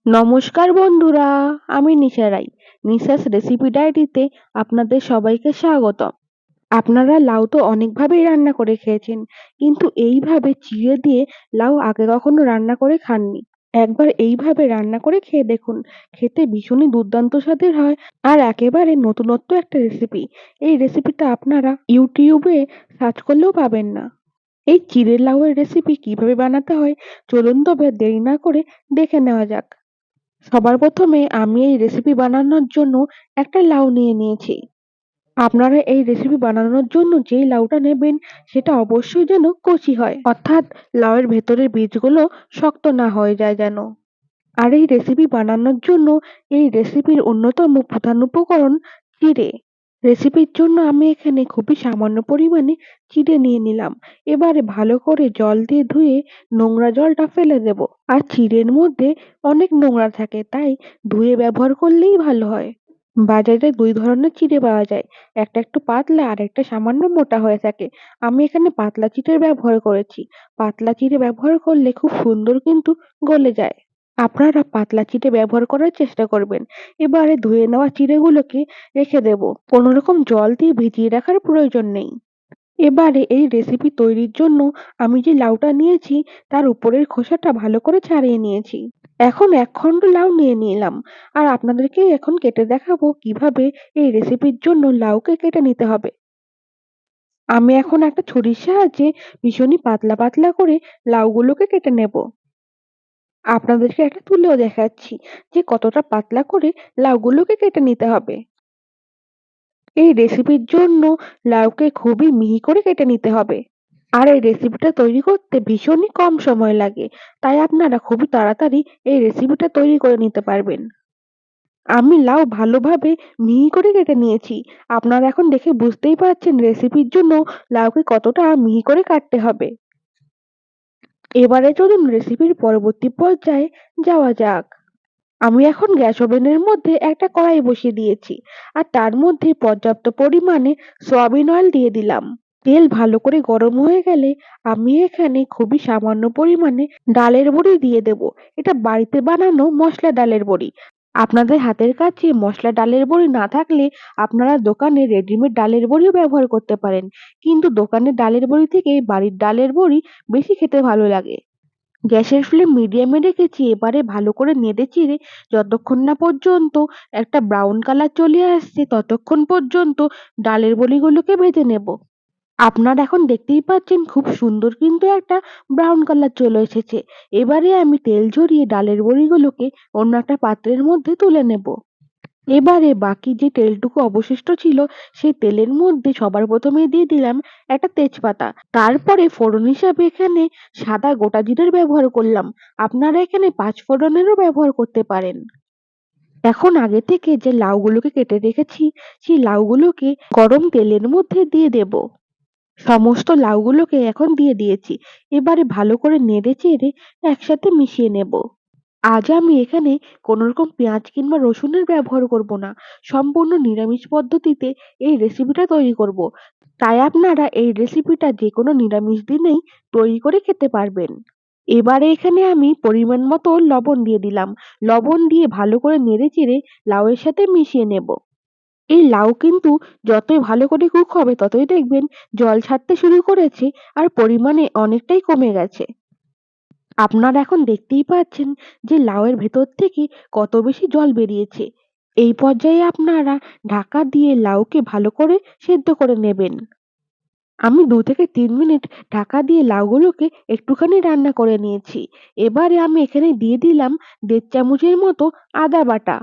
নমস্কার বন্ধুরা, আমি নিশা রাই। নিশাস রেসিপি ডায়েরিতে আপনাদের সবাইকে স্বাগতম। আপনারা লাউ তো অনেকভাবেই রান্না করে খেয়েছেন, কিন্তু এইভাবে চিড়ে দিয়ে লাউ আগে কখনো রান্না করে খাননি। একবার এইভাবে রান্না করে খেয়ে দেখুন, খেতে ভীষণই দুর্দান্ত স্বাদের হয়। আর একেবারে নতুনত্ব একটা রেসিপি। এই রেসিপিটা আপনারা ইউটিউবে সার্চ করলেও পাবেন না। এই চিড়ে লাউয়ের রেসিপি কিভাবে বানাতে হয়, চলুন তবে দেরি না করে দেখে নেওয়া যাক। সবার প্রথমে আমি এই রেসিপি বানানোর জন্য একটা লাউ নিয়ে নিয়েছি। আপনারা এই রেসিপি বানানোর জন্য যেই লাউটা নেবেন সেটা অবশ্যই যেন কচি হয়, অর্থাৎ লাউয়ের ভেতরের বীজগুলো শক্ত না হয়ে যায় যেন। আর এই রেসিপি বানানোর জন্য এই রেসিপির অন্যতম প্রধান উপকরণ চিড়ে। রেসিপির জন্য আমি এখানে খুবই সামান্য পরিমাণে চিড়ে নিয়ে নিলাম। এবারে ভালো করে জল দিয়ে ধুয়ে নোংরা জলটা ফেলে দেব। আর চিড়ের মধ্যে অনেক নোংরা থাকে, তাই ধুয়ে ব্যবহার করলেই ভালো হয়। বাজারে দুই ধরনের চিড়ে পাওয়া যায়, একটা একটু পাতলা আর একটা সামান্য মোটা হয়ে থাকে। আমি এখানে পাতলা চিড়ে ব্যবহার করেছি। পাতলা চিড়ে ব্যবহার করলে খুব সুন্দর কিন্তু গলে যায়। আপনারা পাতলা চিড়ে ব্যবহার করার চেষ্টা করবেন। এবারে ধুয়ে নেওয়া চিড়েগুলোকে রেখে দেব। কোনো রকম জল দিয়ে ভিজিয়ে রাখার প্রয়োজন নেই। এবারে এই রেসিপি তৈরির জন্য আমি যে লাউটা নিয়েছি তার উপরের খোসাটা ভালো করে ছাড়িয়ে নিয়েছি। এখন এক খণ্ড লাউ নিয়ে নিলাম। আর আপনাদেরকে এখন কেটে দেখাবো কিভাবে এই রেসিপির জন্য লাউকে কেটে নিতে হবে। আমি এখন একটা ছুরির সাহায্যে ভীষণই পাতলা পাতলা করে লাউগুলোকে কেটে নেব। আপনাদেরকে একটা তুলেও দেখাচ্ছি যে কতটা পাতলা করে লাউগুলোকে কেটে নিতে হবে। এই রেসিপির জন্য লাউকে খুবই মিহি করে কেটে নিতে হবে। আর এই রেসিপিটা তৈরি করতে ভীষণই কম সময় লাগে, তাই আপনারা খুবই তাড়াতাড়ি এই রেসিপিটা তৈরি করে নিতে পারবেন। আমি লাউ ভালোভাবে মিহি করে কেটে নিয়েছি। আপনারা এখন দেখে বুঝতেই পারছেন রেসিপির জন্য লাউকে কতটা মিহি করে কাটতে হবে। এবারে চলুন রেসিপির পরবর্তী পর্যায়ে যাওয়া যাক। আমি এখন গ্যাস ওভেনের মধ্যে একটা কড়াই বসিয়ে দিয়েছি। আর তার মধ্যে পর্যাপ্ত পরিমাণে সয়াবিন অয়েল দিয়ে দিলাম। তেল ভালো করে গরম হয়ে গেলে আমি এখানে খুবই সামান্য পরিমাণে ডালের বড়ি দিয়ে দেব। এটা বাড়িতে বানানো মশলা ডালের বড়ি। আপনাদের হাতের কাছে মশলা ডালের বড়ি না থাকলে আপনারা দোকানে রেডিমেড ডালের বড়িও ব্যবহার করতে পারেন, কিন্তু দোকানের ডালের বড়ি থেকে বাড়ির ডালের বড়ি বেশি খেতে ভালো লাগে। গ্যাসের ফ্লেম মিডিয়ামে রেখেছি। এবারে ভালো করে নেড়ে চেড়ে যতক্ষণ না পর্যন্ত একটা ব্রাউন কালার চলে আসছে ততক্ষণ পর্যন্ত ডালের বড়িগুলোকে ভেজে নেব। আপনারা এখন দেখতেই পাচ্ছেন খুব সুন্দর কিন্তু একটা ব্রাউন কালার চলে এসেছে। এবারে আমি তেল ঝরিয়ে ডালের বড়িগুলোকে অন্য একটা পাত্রের মধ্যে তুলে নেব। এবারে বাকি যে তেলটুকু অবশিষ্ট ছিল সেই তেলের মধ্যে সবার প্রথমে দিয়ে দিলাম একটা তেজপাতা। তারপরে ফোড়ন হিসাবে এখানে সাদা গোটা জিরের ব্যবহার করলাম। আপনারা এখানে পাঁচ ফোড়নেরও ব্যবহার করতে পারেন। এখন আগে থেকে যে লাউগুলোকে কেটে রেখেছি সেই লাউগুলোকে গরম তেলের মধ্যে দিয়ে দেব। সমস্ত লাউগুলোকে এখন দিয়ে দিয়েছি। এবারে ভালো করে নেড়ে চেড়ে একসাথে মিশিয়ে নেব। আজ আমি এখানে কোনো রকম পেঁয়াজ কিংবা রসুনের ব্যবহার করব না। সম্পূর্ণ নিরামিষ পদ্ধতিতে এই রেসিপিটা তৈরি করব। তাই আপনারা এই রেসিপিটা যেকোনো নিরামিষ দিনেই তৈরি করে খেতে পারবেন। এবারে এখানে আমি পরিমাণ মতো লবণ দিয়ে দিলাম। লবণ দিয়ে ভালো করে নেড়েচেড়ে লাউয়ের সাথে মিশিয়ে নেব। এই লাউ কিন্তু যতই ভালো করে কুক হবে ততই দেখবেন জল ছাড়তে শুরু করেছে আর পরিমাণে অনেকটাই কমে গেছে। আপনারা এখন দেখতেই পাচ্ছেন যে লাউয়ের ভেতর থেকে কত বেশি জল বেরিয়েছে। এই পর্যায়ে আপনারা ঢাকা দিয়ে লাউকে ভালো করে সেদ্ধ করে নেবেন। আমি ২ থেকে ৩ মিনিট ঢাকা দিয়ে লাউগুলোকে একটুখানি রান্না করে নিয়েছি। এবারে আমি এখানে দিয়ে দিলাম ১.৫ চামচের মতো আদা বাটা।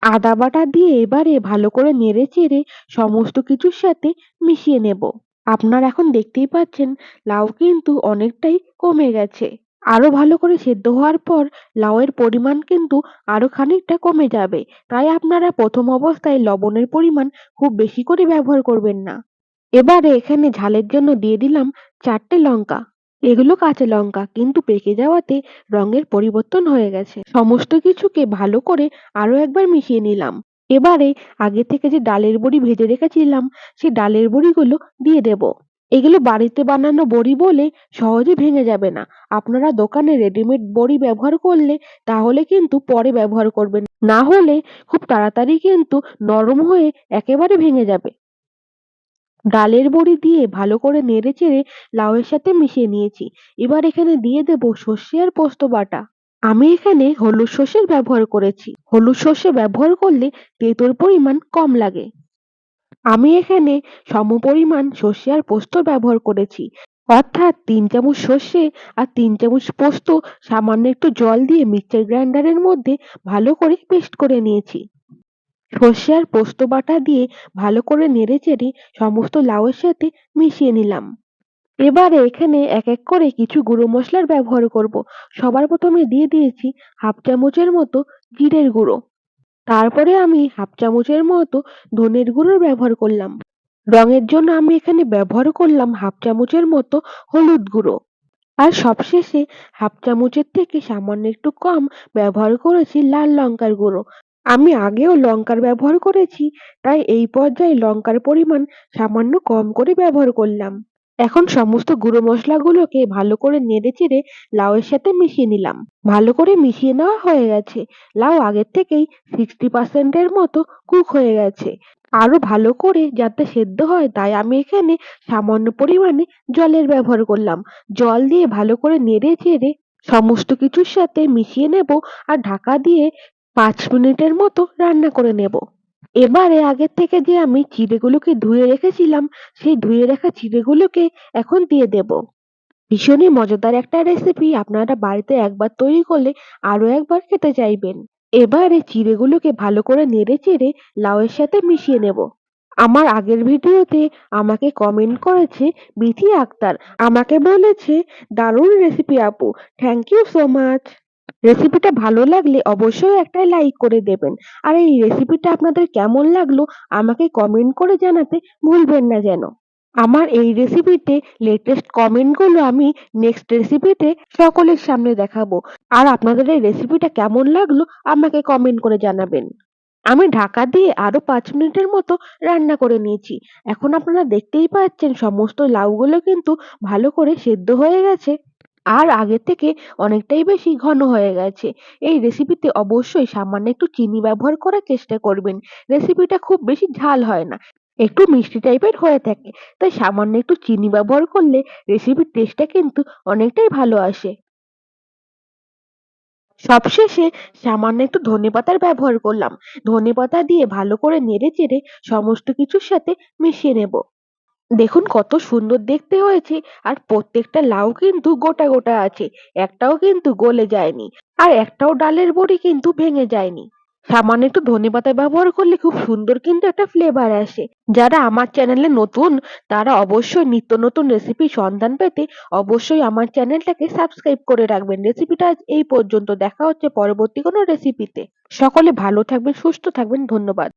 আদা বাটা দিয়ে এবারে ভালো করে নেড়ে-চেড়ে সমস্ত কিছুর সাথে মিশিয়ে নেব। আপনারা এখন দেখতেই পাচ্ছেন লাউ কিন্তু অনেকটাই কমে গেছে। আরো ভালো করে সেদ্ধ হওয়ার পর লাউয়ের পরিমাণ কিন্তু আরো খানিকটা কমে যাবে। তাই আপনারা প্রথম অবস্থায় লবণের পরিমাণ খুব বেশি করে ব্যবহার করবেন না। এবারে এখানে ঝালের জন্য দিয়ে দিলাম ৪ টে লঙ্কা। এগুলো কাঁচা লঙ্কা, কিন্তু পেকে যাওয়াতে রঙের পরিবর্তন হয়ে গেছে। সমস্ত কিছুকে ভালো করে আরো একবার মিশিয়ে নিলাম। এবারে আগে থেকে যে ডালের বড়ি ভেজে রেখেছিলাম সেই ডালের বড়িগুলো দিয়ে দেব। এগুলো বাড়িতে বানানো বড়ি বলে সহজে ভেঙে যাবে না। আপনারা দোকানে রেডিমেড বড়ি ব্যবহার করলে তাহলে কিন্তু পরে ব্যবহার করবেন। না হলে খুব তাড়াতাড়ি কিন্তু নরম হয়ে একেবারে ভেঙে যাবে। ডালের বড়ি দিয়ে ভালো করে নেড়েচেড়ে লাউয়ের সাথে মিশিয়ে নিয়েছি। এবার এখানে দিয়ে দেব সর্ষে আর পোস্ত বাটা। আমি এখানে হলুদ সর্ষের ব্যবহার করেছি। হলুদ সর্ষে ব্যবহার করলে তেঁতোর পরিমাণ কম লাগে। আমি এখানে সমপরিমাণ সর্ষে আর পোস্ত ব্যবহার করেছি। অর্থাৎ ৩ চামচ সর্ষে আর ৩ চামচ পোস্ত সামান্য একটু জল দিয়ে মিক্সচার গ্রাইন্ডারের মধ্যে ভালো করে পেস্ট করে নিয়েছি। সর্ষে আর পোস্ত বাটা দিয়ে ভালো করে নেড়েচেড়ে সমস্ত লাউয়ের সাথে মিশিয়ে নিলাম। এবারে এখানে এক এক করে কিছু গুঁড়ো মশলার ব্যবহার করব। সবার প্রথমে দিয়ে দিয়েছি হাফ চামচের মতো জিরের গুঁড়ো। তারপরে আমি হাফ চামচের মতো ধনের গুঁড়োর ব্যবহার করলাম। রঙের জন্য আমি এখানে ব্যবহার করলাম হাফ চামচের মতো হলুদ গুঁড়ো। আর সবশেষে হাফ চামচের থেকে সামান্য একটু কম ব্যবহার করেছি লাল লঙ্কার গুঁড়ো। আমি আগেও লঙ্কার ব্যবহার করেছি, তাই এই পর্যায়ে লঙ্কার পরিমাণ সামান্য কম করে ব্যবহার করলাম। এখন সমস্ত গুঁড়ো মশলাগুলোকে ভালো করে নেড়েচেড়ে লাউয়ের সাথে মিশিয়ে নিলাম। ভালো করে মিশিয়ে নেওয়া হয়ে গেছে। লাউ আগের থেকেই 60% এর মতো কুক হয়ে গেছে। আরো ভালো করে যাতে সেদ্ধ হয় তাই আমি এখানে সামান্য পরিমাণে জলের ব্যবহার করলাম। জল দিয়ে ভালো করে নেড়েচেড়ে সমস্ত কিছুর সাথে মিশিয়ে নেব আর ঢাকা দিয়ে ৫ মিনিটের মতো রান্না করে নেব। এবারে আগের থেকে যে আমি চিড়েগুলোকে ধুয়ে রেখেছিলাম, সেই ধুয়ে রাখা চিড়েগুলোকে এখন দিয়ে দেব। ভীষণই মজাদার একটা রেসিপি, আপনারা বাড়িতে একবার তৈরি করলে আরো একবার খেতে চাইবেন। এবারে চিড়েগুলোকে ভালো করে নেড়েচেড়ে লাউয়ের সাথে মিশিয়ে নেব। আমার আগের ভিডিওতে আমাকে কমেন্ট করেছে বিথি আক্তার। আমাকে বলেছে, দারুণ রেসিপি আপু, থ্যাংক ইউ সো মাচ। রেসিপিটা ভালো লাগলে অবশ্যই একটা লাইক করে দেবেন। আর এই রেসিপিটা আপনাদের কেমন লাগলো আমাকে কমেন্ট করে জানাতে ভুলবেন না যেন। আমার এই রেসিপিতে লেটেস্ট কমেন্টগুলো আমি নেক্সট রেসিপিতে সকলের সামনে দেখাবো। আর আপনাদের এই রেসিপিটা কেমন লাগলো আমাকে কমেন্ট করে জানাবেন। আমি ঢাকা দিয়ে আরো ৫ মিনিটের মতো রান্না করে নিয়েছি। এখন আপনারা দেখতেই পাচ্ছেন সমস্ত লাউগুলো কিন্তু ভালো করে সেদ্ধ হয়ে গেছে। আর আগের থেকে অনেকটাই বেশি ঘন হয়ে গেছে। এই রেসিপিতে অবশ্যই সামান্য একটু চিনি ব্যবহার করার চেষ্টা করবেন। রেসিপিটা খুব বেশি ঝাল হয় না। একটু মিষ্টি টাইপের হয়ে থাকে। তাই সামান্য একটু চিনি ব্যবহার করলে রেসিপির টেস্টটা কিন্তু অনেকটাই ভালো আসে। সবশেষে সামান্য একটু ধনেপাতার ব্যবহার করলাম। ধনেপাতা দিয়ে ভালো করে নেড়েচেড়ে সমস্ত কিছুর সাথে মিশিয়ে নেব। দেখুন কত সুন্দর দেখতে হয়েছে। আর প্রত্যেকটা লাউ কিন্তু গোটা গোটা আছে, একটাও কিন্তু গলে যায়নি। আর একটাও ডালের বড়ি কিন্তু ভেঙে যায়নি। সামান্য একটু ধনেপাতা ব্যবহার করলে খুব সুন্দর কিন্তু একটা ফ্লেভার আসে। যারা আমার চ্যানেলে নতুন তারা অবশ্যই নিত্য নতুন রেসিপির সন্ধান পেতে অবশ্যই আমার চ্যানেলটাকে সাবস্ক্রাইব করে রাখবেন। রেসিপিটা আজ এই পর্যন্ত। দেখা হচ্ছে পরবর্তী কোনো রেসিপিতে। সকলে ভালো থাকবেন, সুস্থ থাকবেন। ধন্যবাদ।